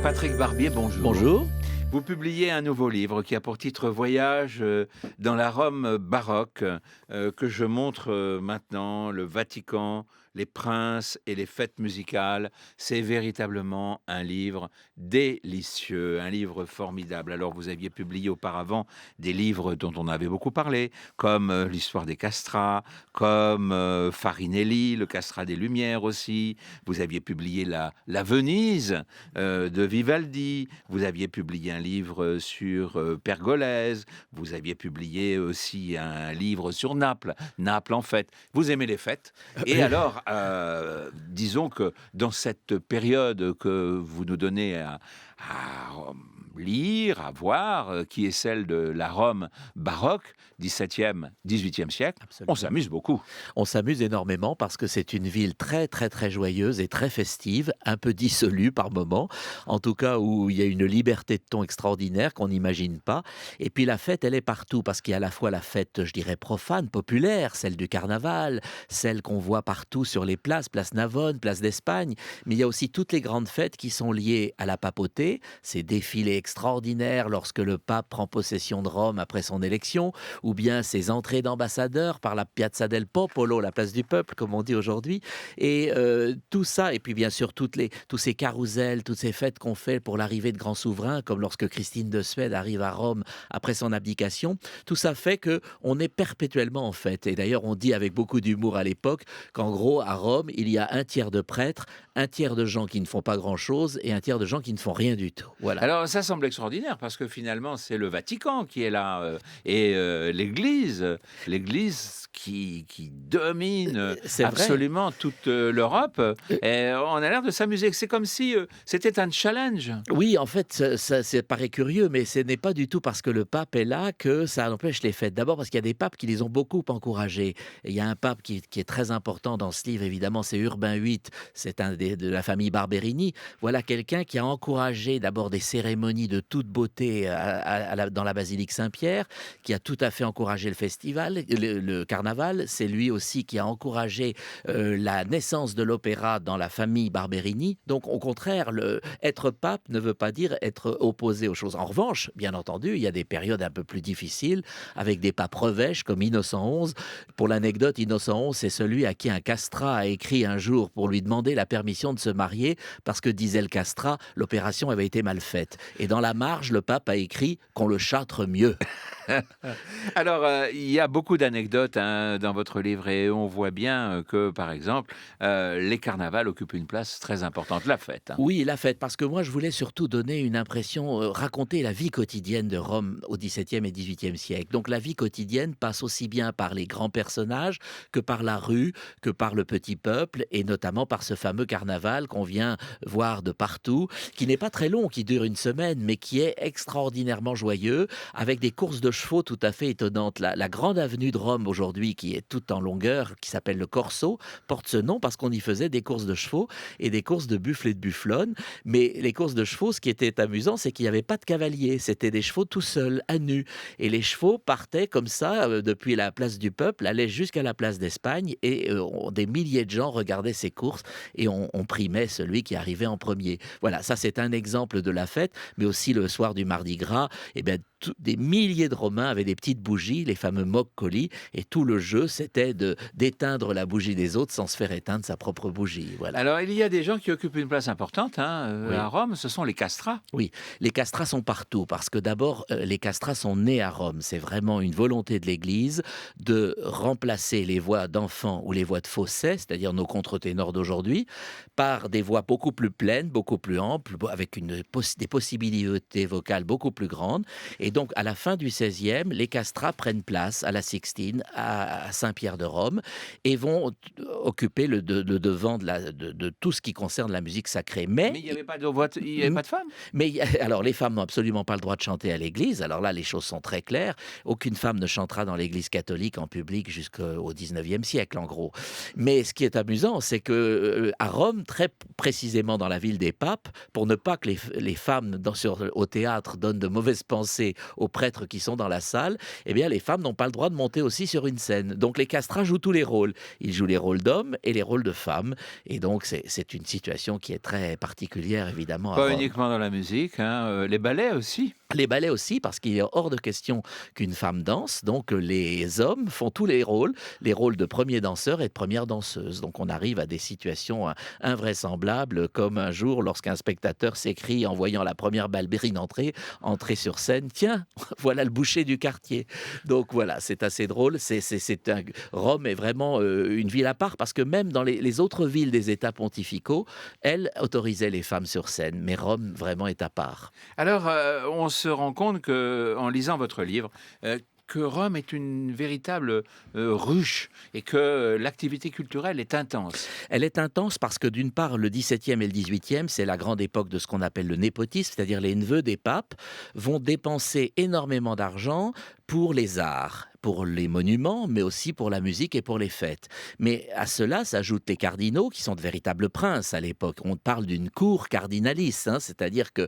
Patrick Barbier, bonjour. Bonjour. Vous publiez un nouveau livre qui a pour titre Voyage dans la Rome baroque, que je montre maintenant, le Vatican, les princes et les fêtes musicales. C'est véritablement un livre délicieux, un livre formidable. Alors vous aviez publié auparavant des livres dont on avait beaucoup parlé, comme l'histoire des castrats, comme Farinelli, le castrat des Lumières aussi. Vous aviez publié la Venise de Vivaldi. Vous aviez publié un livre sur Pergolèse. Vous aviez publié aussi un livre sur Naples. Naples en fête. Vous aimez les fêtes. Et alors, disons que dans cette période que vous nous donnez à lire, à voir, qui est celle de la Rome baroque, 17e, 18e siècle, on Absolument. s'amuse beaucoup. On s'amuse énormément parce que c'est une ville très très très joyeuse et très festive, un peu dissolue par moments, en tout cas où il y a une liberté de ton extraordinaire qu'on n'imagine pas. Et puis la fête, elle est partout parce qu'il y a à la fois la fête, je dirais, profane, populaire, celle du carnaval, celle qu'on voit partout sur les places, place Navone, place d'Espagne, mais il y a aussi toutes les grandes fêtes qui sont liées à la papauté, ces défilés extraordinaires lorsque le pape prend possession de Rome après son élection, ou bien ces entrées d'ambassadeurs par la Piazza del Popolo, la place du peuple, comme on dit aujourd'hui. Et tout ça, et puis bien sûr tous ces carousels, toutes ces fêtes qu'on fait pour l'arrivée de grands souverains, comme lorsque Christine de Suède arrive à Rome après son abdication, tout ça fait que on est perpétuellement en fête. Et d'ailleurs, on dit avec beaucoup d'humour à l'époque qu'en gros, à Rome, il y a un tiers de prêtres, un tiers de gens qui ne font pas grand-chose et un tiers de gens qui ne font rien du tout. Voilà. Alors ça semble extraordinaire parce que finalement c'est le Vatican qui est là et l'Église qui domine C'est vrai. absolument toute l'Europe. Et on a l'air de s'amuser. C'est comme si c'était un challenge. Oui, en fait, ça paraît curieux, mais ce n'est pas du tout parce que le pape est là que ça empêche les fêtes. D'abord parce qu'il y a des papes qui les ont beaucoup encouragés. Et il y a un pape qui est très important dans ce livre, évidemment, c'est Urbain VIII, c'est de la famille Barberini. Voilà quelqu'un qui a encouragé d'abord des cérémonies de toute beauté dans la basilique Saint-Pierre, qui a tout à fait encouragé le festival, le carnaval. C'est lui aussi qui a encouragé la naissance de l'opéra dans la famille Barberini. Donc, au contraire, être pape ne veut pas dire être opposé aux choses. En revanche, bien entendu, il y a des périodes un peu plus difficiles avec des papes revêches comme Innocent XI. Pour l'anecdote, Innocent XI, c'est celui à qui un castrat a écrit un jour pour lui demander la permission de se marier parce que, disait le castrat, l'opération avait été mal faite. Et dans la marge, le pape a écrit qu'on le châtre mieux. Alors, il y a beaucoup d'anecdotes dans votre livre et on voit bien que, par exemple, les carnavals occupent une place très importante, la fête. Oui, la fête, parce que moi je voulais surtout donner une impression, raconter la vie quotidienne de Rome au XVIIe et XVIIIe siècle. Donc la vie quotidienne passe aussi bien par les grands personnages que par la rue, que par le petit peuple, et notamment par ce fameux carnaval qu'on vient voir de partout, qui n'est pas très long, qui dure une semaine, mais qui est extraordinairement joyeux, avec des courses de chevaux tout à fait étonnantes. La grande avenue de Rome aujourd'hui, qui est toute en longueur, qui s'appelle le Corso, porte ce nom parce qu'on y faisait des courses de chevaux et des courses de buffles et de bufflonnes. Mais les courses de chevaux, ce qui était amusant, c'est qu'il n'y avait pas de cavaliers. C'était des chevaux tout seuls, à nu. Et les chevaux partaient comme ça, depuis la place du peuple, allaient jusqu'à la place d'Espagne. Et des milliers de gens regardaient ces courses et on primait celui qui arrivait en premier. Voilà, ça c'est un exemple de la fête. Mais aussi le soir du Mardi Gras, eh bien, des milliers de Romains avaient des petites bougies, les fameux moccoli, et tout le jeu, c'était d'éteindre la bougie des autres sans se faire éteindre sa propre bougie. Voilà. Alors, il y a des gens qui occupent une place importante à Oui. Rome, ce sont les castrats. Oui, les castrats sont partout parce que d'abord, les castrats sont nés à Rome. C'est vraiment une volonté de l'Église de remplacer les voix d'enfants ou les voix de fausset, c'est-à-dire nos contre-ténors d'aujourd'hui, par des voix beaucoup plus pleines, beaucoup plus amples, avec des possibilités vocales beaucoup plus grandes. Et donc, à la fin du XVIe, les castrats prennent place à la Sixtine, à Saint-Pierre de Rome, et vont occuper le devant de tout ce qui concerne la musique sacrée. Mais il n'y avait pas de voix, il y avait pas de femmes. Mais alors, les femmes n'ont absolument pas le droit de chanter à l'église. Alors là, les choses sont très claires. Aucune femme ne chantera dans l'église catholique en public jusqu'au 19e siècle, en gros. Mais ce qui est amusant, c'est que à Rome, très précisément dans la ville des papes, pour ne pas que les femmes au théâtre donnent de mauvaises pensées aux prêtres qui sont dans la salle, eh bien les femmes n'ont pas le droit de monter aussi sur une scène. Donc les castrats jouent tous les rôles. Ils jouent les rôles d'hommes et les rôles de femmes. Et donc c'est une situation qui est très particulière évidemment à Pas Rome. uniquement dans la musique, hein, les ballets aussi. Les ballets aussi, parce qu'il est hors de question qu'une femme danse, donc les hommes font tous les rôles de premier danseur et de première danseuse. Donc on arrive à des situations invraisemblables, comme un jour lorsqu'un spectateur s'écrie en voyant la première ballerine entrer sur scène, tiens, voilà le boucher du quartier. Donc voilà, c'est assez drôle. Rome est vraiment une ville à part, parce que même dans les autres villes des États pontificaux, elles autorisaient les femmes sur scène, mais Rome vraiment est à part. Alors, on se rend compte que, en lisant votre livre, que Rome est une véritable ruche et que l'activité culturelle est intense. Elle est intense parce que d'une part, le XVIIe et le XVIIIe, c'est la grande époque de ce qu'on appelle le népotisme, c'est-à-dire les neveux des papes vont dépenser énormément d'argent pour les arts, pour les monuments, mais aussi pour la musique et pour les fêtes. Mais à cela s'ajoutent les cardinaux, qui sont de véritables princes à l'époque. On parle d'une cour cardinaliste, hein, c'est-à-dire que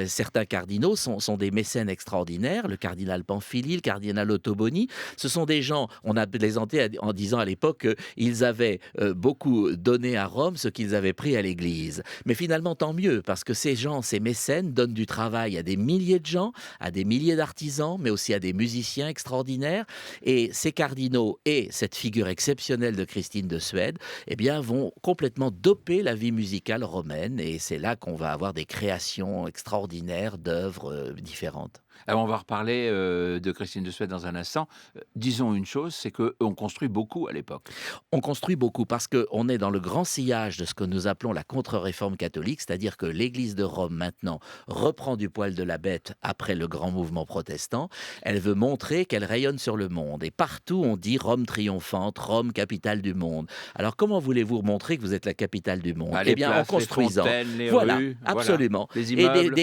certains cardinaux sont des mécènes extraordinaires. Le cardinal Pamphili, le cardinal Ottoboni, ce sont des gens, on a plaisanté en disant à l'époque qu'ils avaient beaucoup donné à Rome ce qu'ils avaient pris à l'Église. Mais finalement, tant mieux, parce que ces gens, ces mécènes, donnent du travail à des milliers de gens, à des milliers d'artisans, mais aussi à des musiciens extraordinaires. Et ces cardinaux et cette figure exceptionnelle de Christine de Suède, eh bien, vont complètement doper la vie musicale romaine. Et c'est là qu'on va avoir des créations extraordinaires d'œuvres différentes. Alors, on va reparler de Christine de Suède dans un instant. Disons une chose, c'est qu'on construit beaucoup à l'époque. On construit beaucoup parce qu'on est dans le grand sillage de ce que nous appelons la contre-réforme catholique, c'est-à-dire que l'Église de Rome maintenant reprend du poil de la bête après le grand mouvement protestant. Elle veut montrer qu'elle rayonne sur le monde. Et partout, on dit Rome triomphante, Rome capitale du monde. Alors comment voulez-vous montrer que vous êtes la capitale du monde? Ah, Eh les bien, en places, les construisant. fontaines, les Voilà, rues, voilà, absolument. les Et immeubles.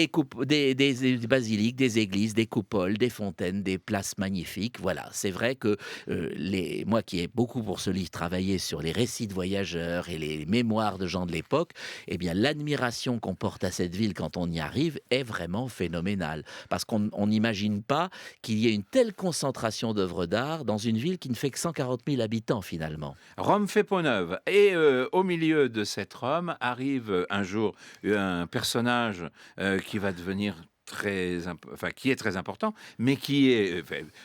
des basiliques, des églises, des coupoles, des fontaines, des places magnifiques. Voilà, c'est vrai que moi qui ai beaucoup pour ce livre travaillé sur les récits de voyageurs et les mémoires de gens de l'époque, eh bien l'admiration qu'on porte à cette ville quand on y arrive est vraiment phénoménale. Parce qu'on n'imagine pas qu'il y ait une telle concentration d'œuvres d'art dans une ville qui ne fait que 140 000 habitants finalement. Rome fait peau neuve. Et au milieu de cette Rome arrive un jour un personnage qui va devenir qui est très important, mais qui est,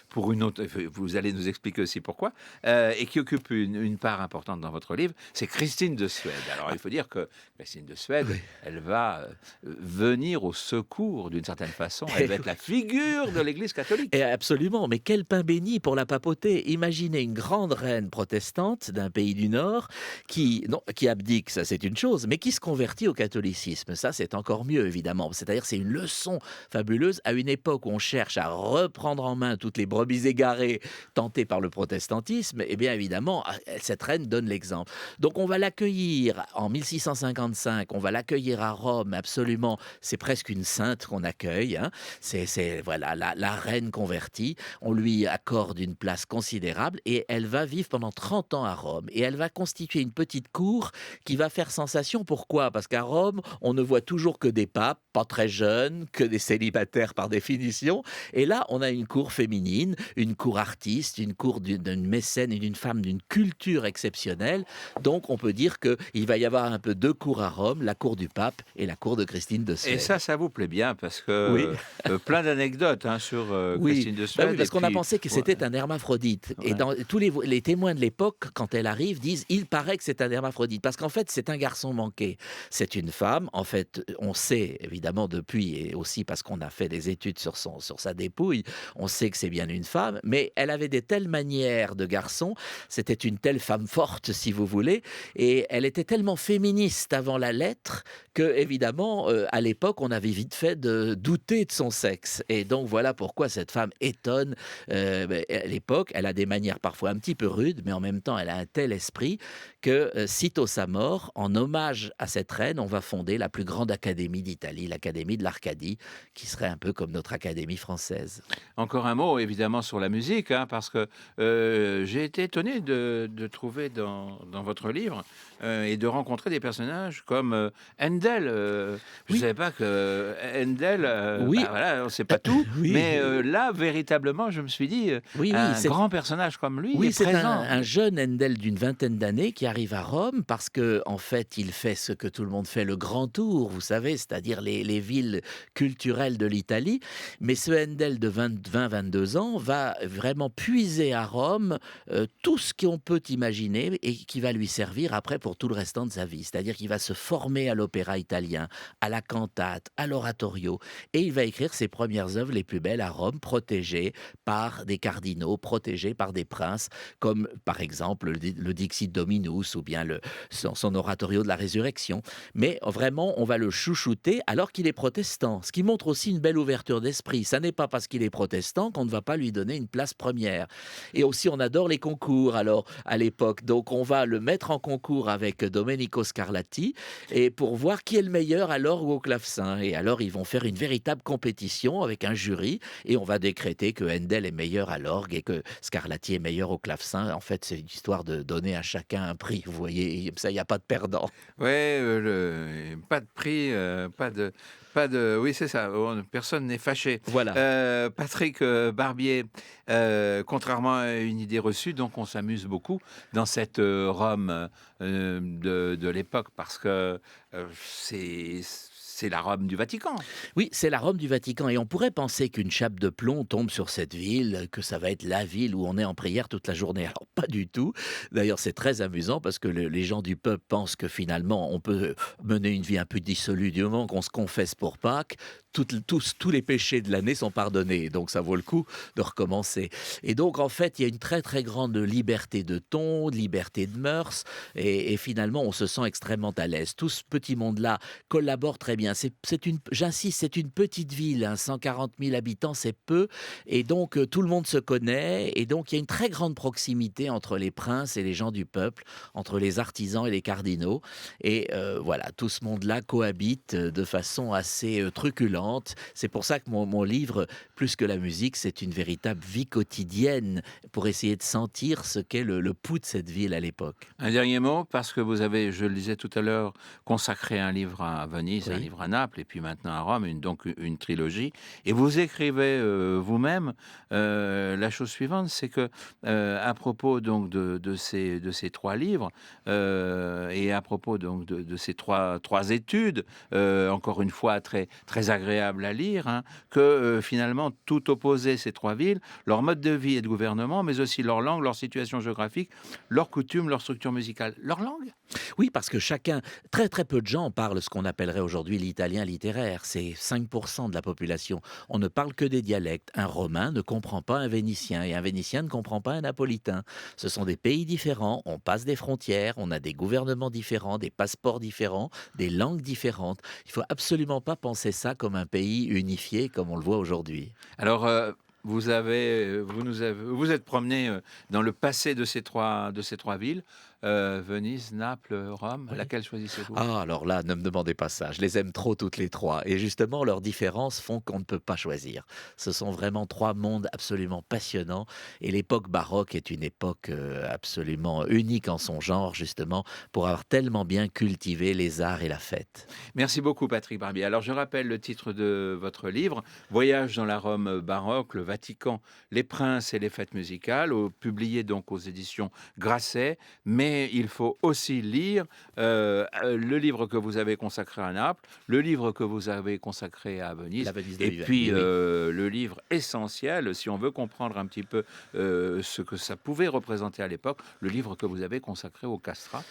pour une autre, vous allez nous expliquer aussi pourquoi, et qui occupe une part importante dans votre livre, c'est Christine de Suède. Alors il faut dire que Christine de Suède, Oui. elle va venir au secours d'une certaine façon, elle va être la figure de l'Église catholique. Et absolument, mais quel pain béni pour la papauté. Imaginez une grande reine protestante d'un pays du Nord qui abdique, ça c'est une chose, mais qui se convertit au catholicisme. Ça c'est encore mieux évidemment. C'est-à-dire c'est une leçon fabuleuse à une époque où on cherche à reprendre en main toutes les brebis égarées tentées par le protestantisme. Eh bien évidemment, cette reine donne l'exemple. Donc on va l'accueillir en 1655, on va l'accueillir à Rome, absolument. C'est presque une sainte qu'on accueille, hein. C'est voilà la reine convertie. On lui accorde une place considérable et elle va vivre pendant 30 ans à Rome. Et elle va constituer une petite cour qui va faire sensation. Pourquoi? Parce qu'à Rome, on ne voit toujours que des papes, pas très jeunes, que des célibataires par définition. Et là, on a une cour féminine, une cour artiste, une cour d'une mécène et d'une femme d'une culture exceptionnelle. Donc, on peut dire qu'il va y avoir un peu deux cours à Rome, la cour du pape et la cour de Christine de Et Suède. ça vous plaît bien parce Oui. que plein d'anecdotes hein, sur Oui, Christine de bah Suède. oui, parce Et qu'on a puis, pensé que c'était un hermaphrodite. Et ouais. dans tous les témoins de l'époque, quand elle arrive, disent il paraît que c'est un hermaphrodite. Parce qu'en fait, c'est un garçon manqué. C'est une femme. En fait, on sait évidemment depuis, et aussi parce qu'on a fait des études sur sa dépouille, on sait que c'est bien une femme. Mais elle avait des telles manières de garçon. C'était une telle femme forte, si vous voulez. Et elle était tellement féministe avant la lettre que, évidemment, à l'époque, on avait vite fait de douter de son sexe. Et donc, voilà pourquoi cette femme étonne. À l'époque, elle a des manières parfois un petit peu rudes, mais en même temps, elle a un tel esprit que, sitôt sa mort, en hommage à cette reine, on va fonder la plus grande académie d'Italie, l'Académie de l'Arcadie, qui serait un peu comme notre Académie française. Encore un mot évidemment sur la musique, hein, parce que j'ai été étonné de trouver dans votre livre et de rencontrer des personnages comme Handel. Je ne Oui, savais pas que Handel, oui, bah, voilà, on ne sait pas tout, oui, mais là, véritablement, je me suis dit, oui, oui, un grand personnage comme lui est oui, c'est présent. un jeune Handel d'une vingtaine d'années qui arrive à Rome parce que en fait, il fait ce que tout le monde fait, le grand tour, vous savez, c'est-à-dire les villes culturelles de l'Italie. Mais ce Handel de 20-22 ans va vraiment puiser à Rome tout ce qu'on peut imaginer et qui va lui servir après pour tout le restant de sa vie. C'est-à-dire qu'il va se former à l'opéra italien, à la cantate, à l'oratorio, et il va écrire ses premières œuvres les plus belles à Rome, protégées par des cardinaux, protégés par des princes, comme par exemple le Dixit Dominus ou bien son oratorio de la résurrection. Mais vraiment, on va le chouchouter alors qu'il est protestant, ce qui montre aussi une belle ouverture d'esprit. Ça n'est pas parce qu'il est protestant qu'on ne va pas lui donner une place première. Et aussi, on adore les concours alors à l'époque. Donc, on va le mettre en concours avec Domenico Scarlatti et pour voir qui est le meilleur à l'orgue ou au clavecin. Et alors, ils vont faire une véritable compétition avec un jury et on va décréter que Handel est meilleur à l'orgue et que Scarlatti est meilleur au clavecin. En fait, c'est une histoire de donner à chacun un prix, vous voyez, et comme ça, il n'y a pas de perdant. Ouais, pas de prix, pas de oui, c'est ça, personne n'est fâché. Voilà. Patrick, Barbier, contrairement à une idée reçue, donc on s'amuse beaucoup dans cette, Rome, de l'époque parce que, c'est la Rome du Vatican. Oui, c'est la Rome du Vatican et on pourrait penser qu'une chape de plomb tombe sur cette ville, que ça va être la ville où on est en prière toute la journée. Alors pas du tout. D'ailleurs, c'est très amusant parce que les gens du peuple pensent que finalement on peut mener une vie un peu dissolue du moment qu'on se confesse pour Pâques. Tous les péchés de l'année sont pardonnés, donc ça vaut le coup de recommencer. Et donc en fait, il y a une très très grande liberté de ton, de liberté de mœurs, et finalement on se sent extrêmement à l'aise. Tout ce petit monde-là collabore très bien. J'insiste, c'est une petite ville, hein, 140 000 habitants, c'est peu, et donc tout le monde se connaît, et donc il y a une très grande proximité entre les princes et les gens du peuple, entre les artisans et les cardinaux, et voilà, tout ce monde-là cohabite de façon assez truculente. C'est pour ça que mon livre, plus que la musique, c'est une véritable vie quotidienne pour essayer de sentir ce qu'est le pouls de cette ville à l'époque. Un dernier mot, parce que vous avez, je le disais tout à l'heure, consacré un livre à Venise, un Oui. livre à Naples, et puis maintenant à Rome, donc une trilogie. Et vous écrivez vous-même la chose suivante, c'est que à propos donc de ces trois livres et à propos donc de ces trois études, encore une fois très agréables à lire, hein, que finalement tout opposait ces trois villes, leur mode de vie et de gouvernement, mais aussi leur langue, leur situation géographique, leurs coutumes, leur structure musicale. Leur langue? Oui, parce que très très peu de gens parlent ce qu'on appellerait aujourd'hui l'italien littéraire. C'est 5% de la population. On ne parle que des dialectes. Un Romain ne comprend pas un Vénitien et un Vénitien ne comprend pas un Napolitain. Ce sont des pays différents, on passe des frontières, on a des gouvernements différents, des passeports différents, des langues différentes. Il faut absolument pas penser ça comme un pays unifié comme on le voit aujourd'hui. Alors, vous êtes promené dans le passé de ces trois villes, Venise, Naples, Rome. Oui. Laquelle choisissez-vous? Ah, alors là, ne me demandez pas ça. Je les aime trop toutes les trois. Et justement, leurs différences font qu'on ne peut pas choisir. Ce sont vraiment trois mondes absolument passionnants. Et l'époque baroque est une époque absolument unique en son genre, justement, pour avoir tellement bien cultivé les arts et la fête. Merci beaucoup, Patrick Barbier. Alors, je rappelle le titre de votre livre, Voyage dans la Rome baroque, le Vatican, les princes et les fêtes musicales, publié donc aux éditions Grasset. Mais il faut aussi lire le livre que vous avez consacré à Naples, le livre que vous avez consacré à Venise, La Venise de et puis Vivaldi, oui. le livre essentiel, si on veut comprendre un petit peu ce que ça pouvait représenter à l'époque, le livre que vous avez consacré au castrat,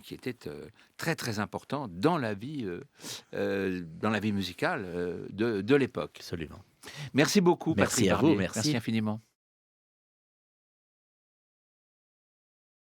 qui était très important dans la vie musicale de l'époque. Absolument. Merci beaucoup, Patrick Merci à vous, Barbier. merci. Merci infiniment.